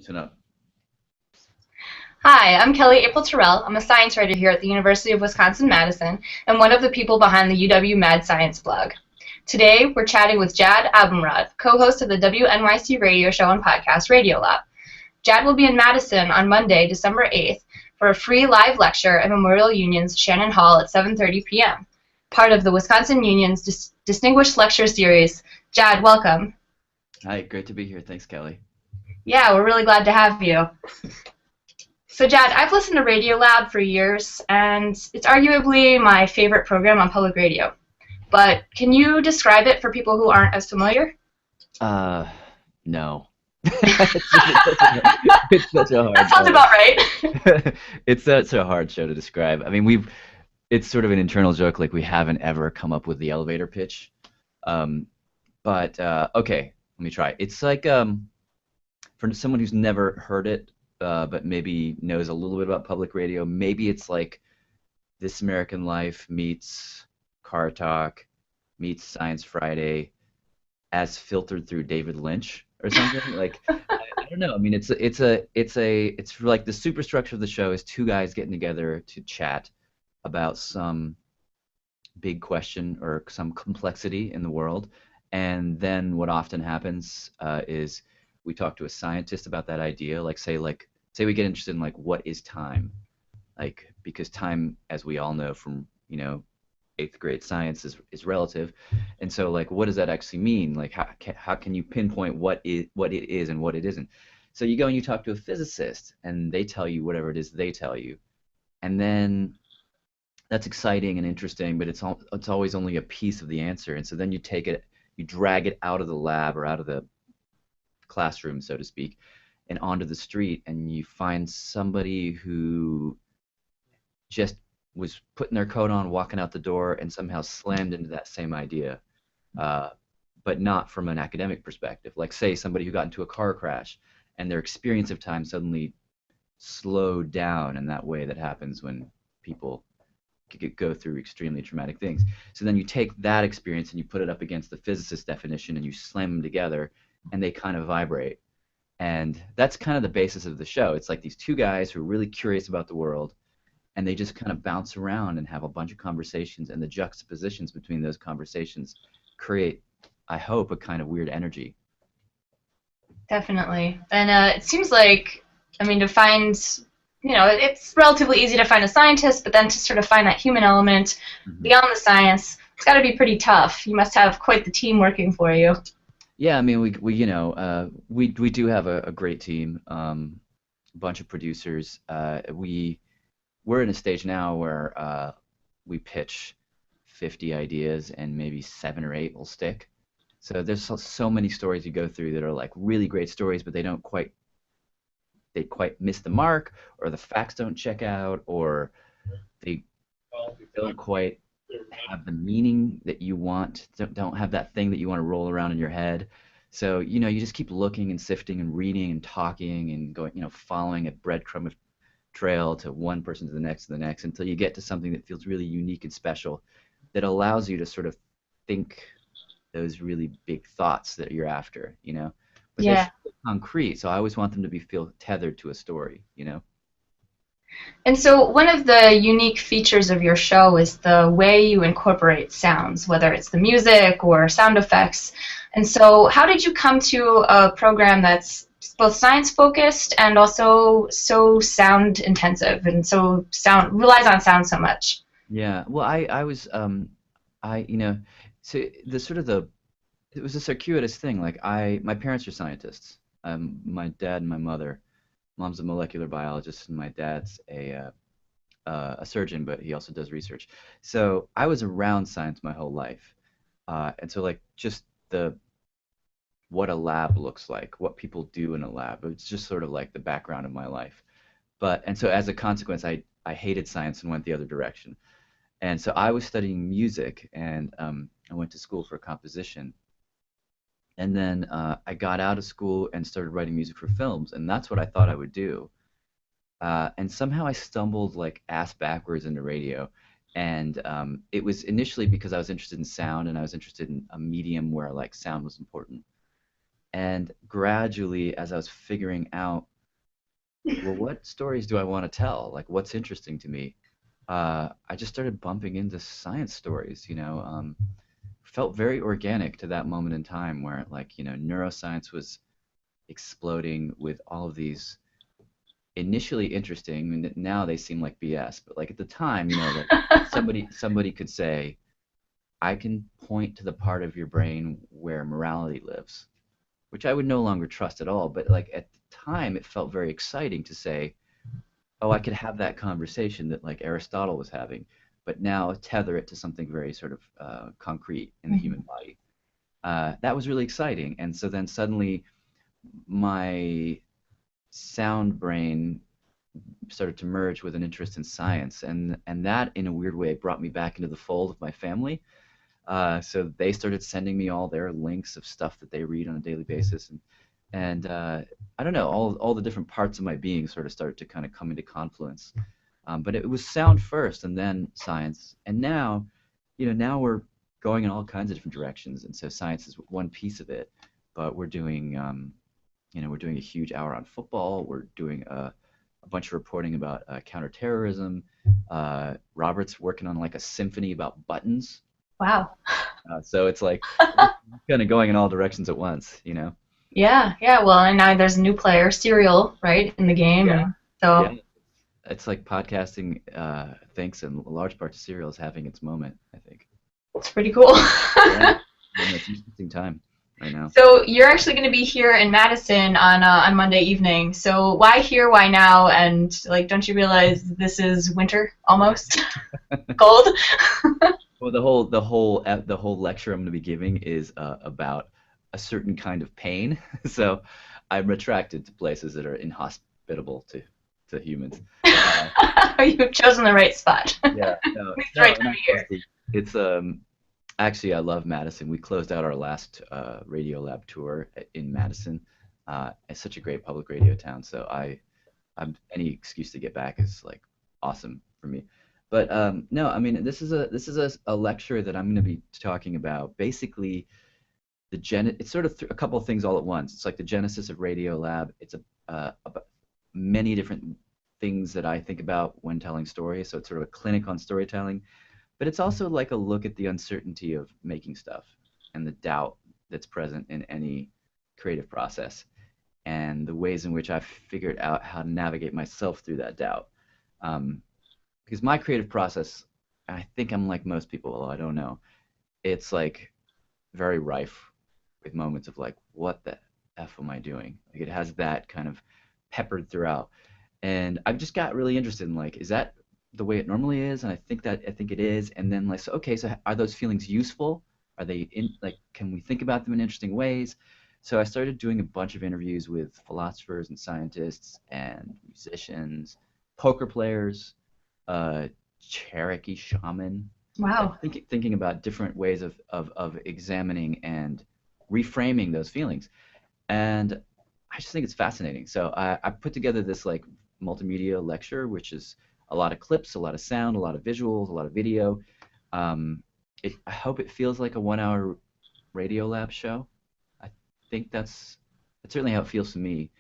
Listen up. Hi, I'm Kelly April Tyrrell. I'm a science writer here at the University of Wisconsin-Madison and one of the people behind the UW Mad Science blog. Today, we're chatting with Jad Abumrad, co-host of the WNYC radio show and podcast Radiolab. Jad will be in Madison on Monday, December 8th, for a free live lecture at Memorial Union's Shannon Hall at 7:30 p.m., part of the Wisconsin Union's Distinguished Lecture Series. Jad, welcome. Hi, great to be here. Thanks, Kelly. Yeah, we're really glad to have you. So Jad, I've listened to Radiolab for years, and it's arguably my favorite program on public radio. But can you describe it for people who aren't as familiar? No. It's such a hard That sounds about right. It's such a hard show to describe. I mean, it's sort of an internal joke, like we haven't ever come up with the elevator pitch. But okay, let me try. It's like for someone who's never heard it, but maybe knows a little bit about public radio, maybe it's like This American Life meets Car Talk meets Science Friday as filtered through David Lynch or something. Like I don't know. I mean, it's like the superstructure of the show is two guys getting together to chat about some big question or some complexity in the world, and then what often happens is we talk to a scientist about that idea. Like say we get interested in like what is time, like because time, as we all know from 8th grade science, is relative, and so like what does that actually mean? Like how can you pinpoint what it is and what it isn't? So you go and you talk to a physicist, and they tell you whatever it is they tell you, and then that's exciting and interesting, but it's always only a piece of the answer, and so then you take it, you drag it out of the lab or out of the classroom, so to speak, and onto the street, and you find somebody who just was putting their coat on, walking out the door, and somehow slammed into that same idea, but not from an academic perspective. Like, say, somebody who got into a car crash, and their experience of time suddenly slowed down in that way that happens when people go through extremely traumatic things. So then you take that experience and you put it up against the physicist's definition, and you slam them together, and they kind of vibrate. And that's kind of the basis of the show. It's like these two guys who are really curious about the world, and they just kind of bounce around and have a bunch of conversations, and the juxtapositions between those conversations create, I hope, a kind of weird energy. Definitely. And it seems like, I mean, to find, it's relatively easy to find a scientist, but then to sort of find that human element beyond the science, it's got to be pretty tough. You must have quite the team working for you. Yeah, I mean, we do have a great team, a bunch of producers. We're in a stage now where we pitch 50 ideas and maybe 7 or 8 will stick. So there's so many stories you go through that are like really great stories, but they quite miss the mark, or the facts don't check out, or they don't quite have the meaning that you want, don't have that thing that you want to roll around in your head. So you just keep looking and sifting and reading and talking and going, following a breadcrumb trail to one person to the next until you get to something that feels really unique and special, that allows you to sort of think those really big thoughts that you're after, but Yeah. they're concrete. So I always want them to feel tethered to a story, And so one of the unique features of your show is the way you incorporate sounds, whether it's the music or sound effects. And so how did you come to a program that's both science-focused and also so sound-intensive and relies on sound so much? Yeah, well, I was, so it was a circuitous thing. Like my parents are scientists. My dad and my mother. Mom's a molecular biologist, and my dad's a surgeon, but he also does research. So I was around science my whole life, and so like just what a lab looks like, what people do in a lab. It's just sort of like the background of my life. And so as a consequence, I hated science and went the other direction. And so I was studying music, and I went to school for composition. And then I got out of school and started writing music for films, and that's what I thought I would do. And somehow I stumbled like ass backwards into radio. And it was initially because I was interested in sound, and I was interested in a medium where like sound was important. And gradually, as I was figuring out well, what stories do I want to tell? Like, what's interesting to me? I just started bumping into science stories, felt very organic to that moment in time where, like, neuroscience was exploding with all of these initially interesting, and now they seem like BS, but like at the time, like somebody could say, I can point to the part of your brain where morality lives, which I would no longer trust at all. But like at the time, it felt very exciting to say, oh, I could have that conversation that like Aristotle was having, but now tether it to something very sort of concrete in the human Mhm. body. That was really exciting. And so then suddenly my sound brain started to merge with an interest in science, and that in a weird way brought me back into the fold of my family. So they started sending me all their links of stuff that they read on a daily basis, and I don't know, all the different parts of my being sort of started to kind of come into confluence. But it was sound first, and then science, and now we're going in all kinds of different directions, and so science is one piece of it, but we're doing a huge hour on football. We're doing a bunch of reporting about counterterrorism. Robert's working on like a symphony about buttons. Wow. So it's like we're kind of going in all directions at once. Yeah, yeah. Well, and now there's a new player, Serial, right, in the game, Yeah. and Yeah. so It's like podcasting, thanks in large part to Serial, is having its moment, I think. it's pretty cool. Yeah. And it's an interesting time right now. So you're actually going to be here in Madison on Monday evening. So why here? Why now? And like, don't you realize this is winter almost? Cold? Well, the whole lecture I'm going to be giving is about a certain kind of pain. So I'm attracted to places that are inhospitable to humans. Uh, You've chosen the right spot. At yeah, no, least the no, right time not of year. mostly. It's actually I love Madison. We closed out our last Radiolab tour in Madison. It's such a great public radio town. So I'm any excuse to get back is like awesome for me. But no, I mean this is a lecture that I'm going to be talking about basically it's sort of a couple of things all at once. It's like the genesis of Radiolab. It's about many different things that I think about when telling stories. So it's sort of a clinic on storytelling, but it's also like a look at the uncertainty of making stuff and the doubt that's present in any creative process and the ways in which I've figured out how to navigate myself through that doubt. Um, because my creative process, and I think I'm like most people, although I don't know, it's like very rife with moments of like, what the F am I doing? Like it has that kind of peppered throughout. And I've just got really interested in like, is that the way it normally is? And I think it is. And then like, so okay, so are those feelings useful? Are they in like, can we think about them in interesting ways? So I started doing a bunch of interviews with philosophers and scientists and musicians, poker players, uh, Cherokee shaman, like Wow. thinking about different ways of examining and reframing those feelings. And I just think it's fascinating. So I put together this like multimedia lecture, which is a lot of clips, a lot of sound, a lot of visuals, a lot of video. Um, I hope it feels like a 1 hour Radio Lab show. I think that's certainly how it feels to me.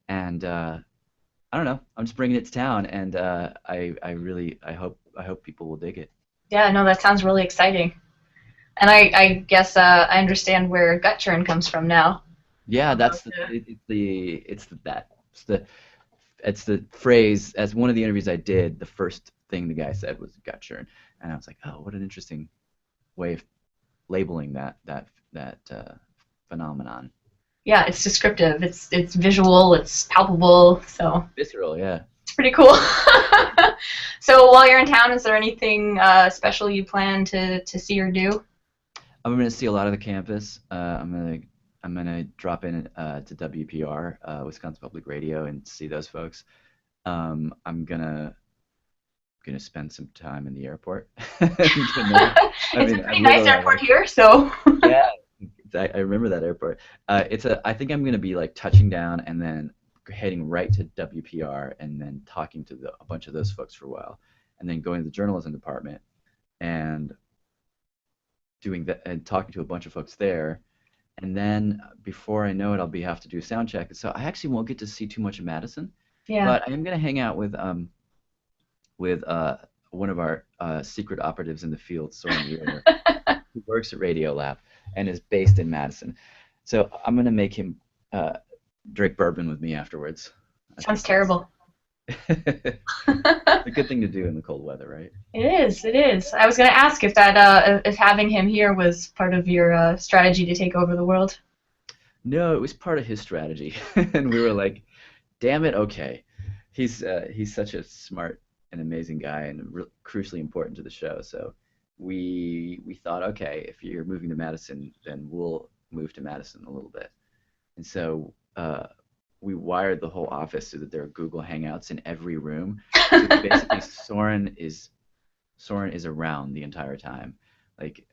And I don't know. I'm just bringing it to town, and I really I hope people will dig it. Yeah, no, that sounds really exciting. And I guess I understand where gut churn comes from now. Yeah, About that's it's the phrase. As one of the interviews I did, the first thing the guy said was gut churn, and I was like, oh, what an interesting way of labeling that phenomenon. yeah, it's descriptive. It's visual. It's palpable. So Visceral, yeah. it's pretty cool. So while you're in town, is there anything special you plan to see or do? I'm gonna see a lot of the campus. I'm gonna drop in to WPR, Wisconsin Public Radio, and see those folks. I'm gonna spend some time in the airport. I It's a mean, I pretty nice literally, airport here, so yeah, I remember that airport. I think I'm gonna be like touching down and then heading right to WPR and then talking to a bunch of those folks for a while, and then going to the journalism department and doing that and talking to a bunch of folks there. And then before I know it, I'll be have to do a sound check. So I actually won't get to see too much of Madison. Yeah. But I am gonna hang out with one of our secret operatives in the field, Soren Wheeler, who works at Radiolab and is based in Madison. So I'm gonna make him uh, drink bourbon with me afterwards. I Sounds think that's terrible. a good thing to do in the cold weather, right? It is. It is. I was going to ask if having him here was part of your strategy to take over the world. No, it was part of his strategy, and we were like, "Damn it, okay." He's such a smart and amazing guy, and crucially important to the show. So we thought, okay, if you're moving to Madison, then we'll move to Madison a little bit. And so we wired the whole office so that there are Google Hangouts in every room. So basically, Soren is around the entire time. Like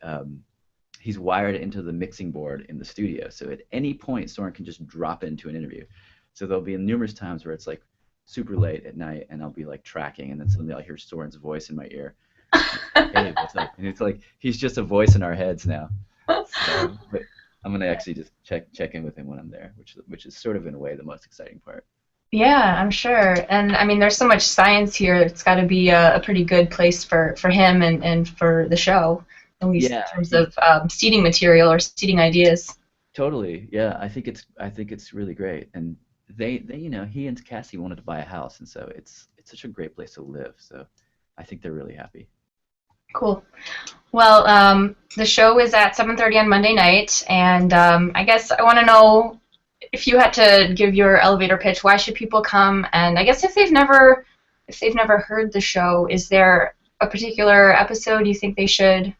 he's wired into the mixing board in the studio, so at any point Soren can just drop into an interview. So there'll be numerous times where it's like super late at night, and I'll be like tracking, and then suddenly I'll hear Soren's voice in my ear. Hey, what's up? And it's like he's just a voice in our heads now. So, but I'm gonna actually just check in with him when I'm there, which is sort of in a way the most exciting part. Yeah, I'm sure. And I mean, there's so much science here. It's got to be a pretty good place for him and for the show, at least in Yeah, terms of seating material or seating ideas. totally. Yeah, I think it's really great, and they he and Cassie wanted to buy a house, and so it's such a great place to live. So I think they're really happy. Cool. Well, the show is at 7:30 on Monday night, and I guess I want to know if you had to give your elevator pitch, why should people come? And I guess if they've never heard the show, is there a particular episode you think they should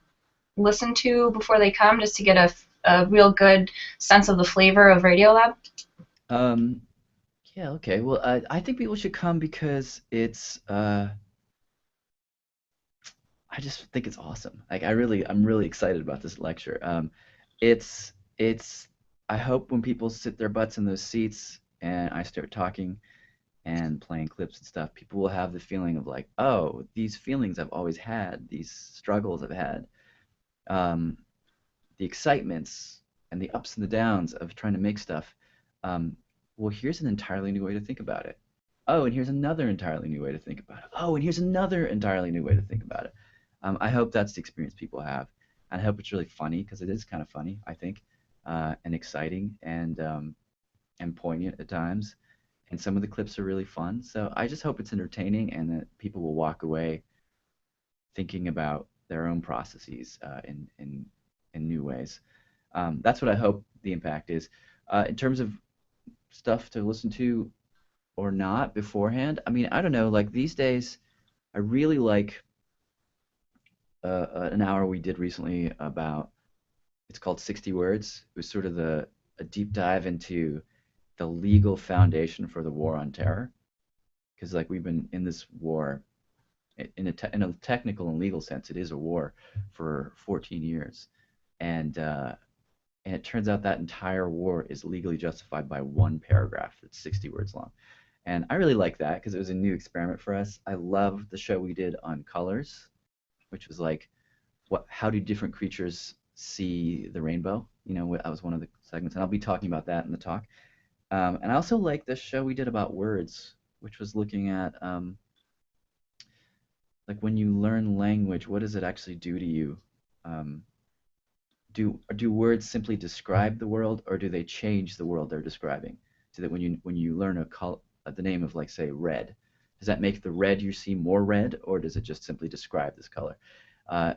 listen to before they come, just to get a real good sense of the flavor of Radiolab? Um, yeah, okay. Well, I think people should come because I just think it's awesome. Like I'm really excited about this lecture. It's I hope when people sit their butts in those seats and I start talking and playing clips and stuff, people will have the feeling of like, oh, these feelings I've always had, these struggles I've had, um, the excitements and the ups and the downs of trying to make stuff. Um, well, here's an entirely new way to think about it. Oh, and here's another entirely new way to think about it. Oh, and here's another entirely new way to think about it. I hope that's the experience people have. And I hope it's really funny because it is kind of funny, I think, and exciting and poignant at times. And some of the clips are really fun. So I just hope it's entertaining and that people will walk away thinking about their own processes in new ways. That's what I hope the impact is. In terms of stuff to listen to or not beforehand, I mean, I don't know. Like these days, I really like an hour we did recently about it's called 60 Words. It was sort of a deep dive into the legal foundation for the war on terror, because like we've been in this war in a technical and legal sense, it is a war for 14 years, and and it turns out that entire war is legally justified by one paragraph that's 60 words long. And I really like that because it was a new experiment for us. I love the show we did on colors, which was like, how do different creatures see the rainbow? That was one of the segments, and I'll be talking about that in the talk. And I also like the show we did about words, which was looking at like when you learn language, what does it actually do to you? Um, do words simply describe the world, or do they change the world they're describing? So that when you learn the name of, like, say, red, does that make the red you see more red, or does it just simply describe this color? Uh,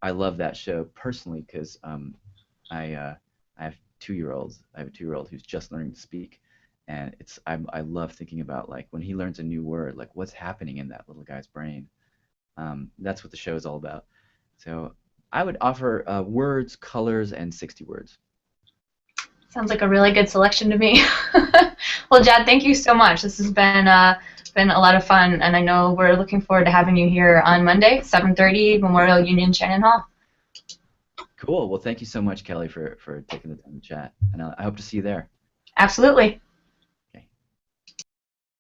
I love that show personally because I have 2-year-olds. I have a 2-year-old who's just learning to speak, and I love thinking about like when he learns a new word, like what's happening in that little guy's brain. That's what the show is all about. So I would offer words, colors, and 60 words. Sounds like a really good selection to me. Well, Jad, thank you so much. This has been a lot of fun, and I know we're looking forward to having you here on Monday, 7:30, Memorial Union Shannon Hall. Cool. Well, thank you so much, Kelly, for taking the time to chat, and I hope to see you there. Absolutely.